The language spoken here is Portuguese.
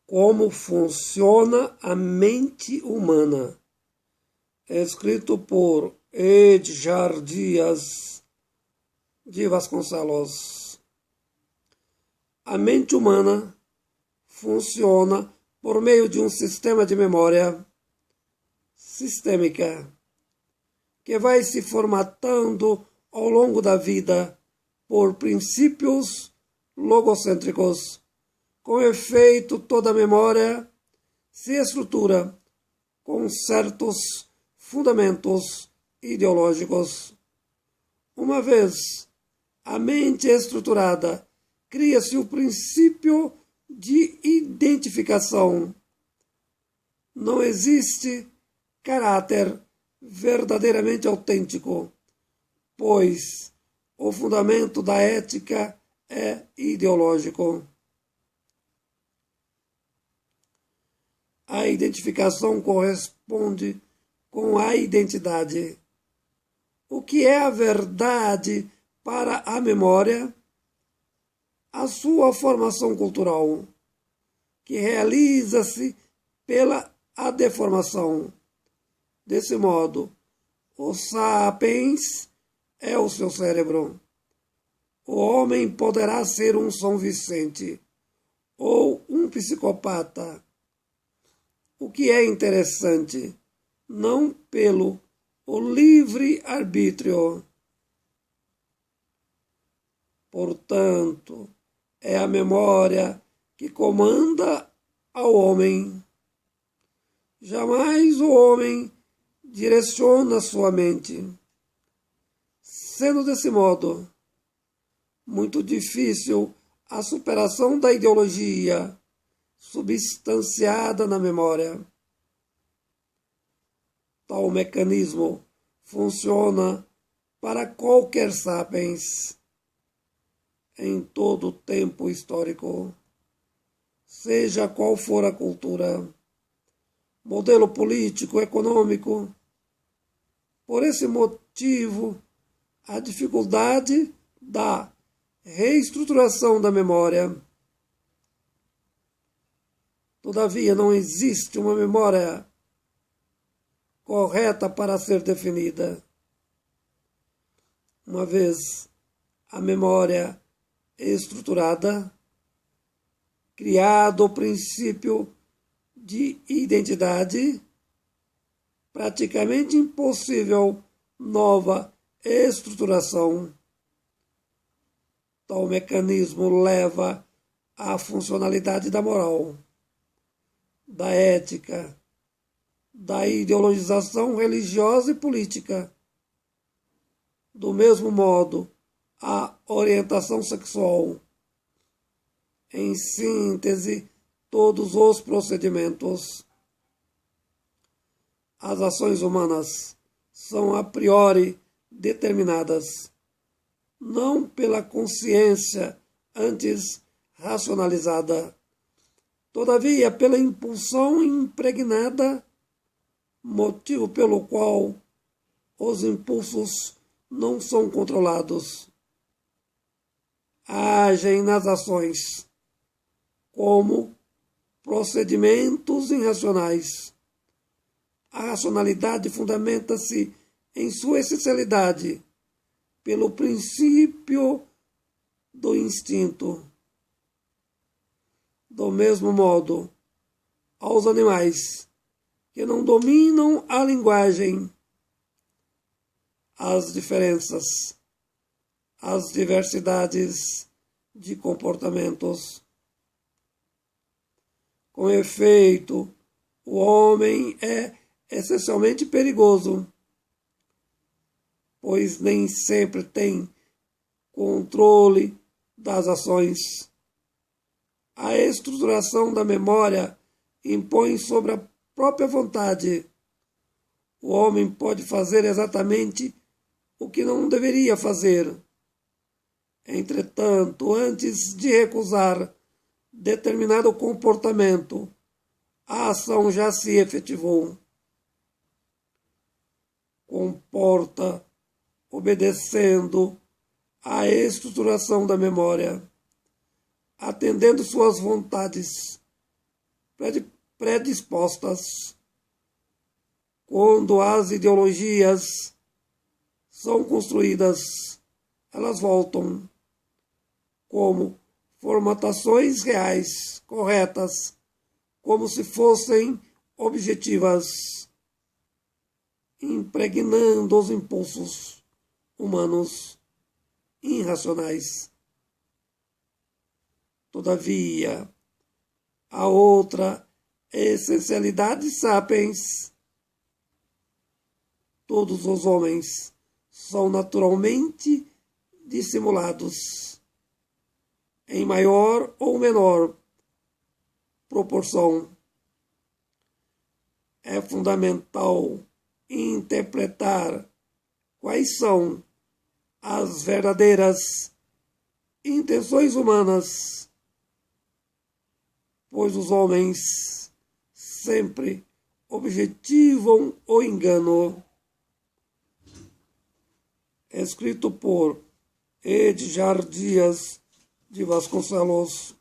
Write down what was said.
Como funciona a mente humana, escrito por Edgar Dias de Vasconcelos. A mente humana funciona por meio de um sistema de memória sistêmica que vai se formatando ao longo da vida por princípios logocêntricos. Com efeito, toda memória se estrutura com certos fundamentos ideológicos. Uma vez a mente estruturada, cria-se o princípio de identificação. Não existe caráter verdadeiramente autêntico, pois o fundamento da ética é ideológico. A identificação corresponde com a identidade. O que é a verdade para a memória? A sua formação cultural, que realiza-se pela deformação. Desse modo, o sapiens é o seu cérebro. O homem poderá ser um São Vicente ou um psicopata. O que é interessante, não pelo o livre-arbítrio. Portanto, é a memória que comanda ao homem. Jamais o homem direciona sua mente. Sendo desse modo, muito difícil a superação da ideologia substanciada na memória. Tal mecanismo funciona para qualquer sapiens em todo o tempo histórico, seja qual for a cultura, modelo político, econômico. Por esse motivo, a dificuldade da reestruturação da memória. Todavia, não existe uma memória correta para ser definida. Uma vez a memória estruturada, criado o princípio de identidade, praticamente impossível nova estruturação. Tal mecanismo leva à funcionalidade da moral, da ética, da ideologização religiosa e política. Do mesmo modo, a orientação sexual. Em síntese, todos os procedimentos. As ações humanas são a priori determinadas, não pela consciência antes racionalizada, todavia pela impulsão impregnada, motivo pelo qual os impulsos não são controlados. Agem nas ações como procedimentos irracionais. A racionalidade fundamenta-se em sua essencialidade pelo princípio do instinto. Do mesmo modo, aos animais que não dominam a linguagem, as diferenças, as diversidades de comportamentos. Com efeito, o homem é essencialmente perigoso, pois nem sempre tem controle das ações. A estruturação da memória impõe sobre a própria vontade. O homem pode fazer exatamente o que não deveria fazer. Entretanto, antes de recusar determinado comportamento, a ação já se efetivou. Comporta obedecendo à estruturação da memória, atendendo suas vontades, predispostas. Quando as ideologias são construídas, elas voltam como formatações reais, corretas, como se fossem objetivas, impregnando os impulsos humanos irracionais. Todavia, a outra essencialidade sapiens, todos os homens são naturalmente dissimulados, em maior ou menor proporção. É fundamental interpretar quais são as verdadeiras intenções humanas, pois os homens sempre objetivam o engano. Escrito por Edgar Dias de Vasconcelos.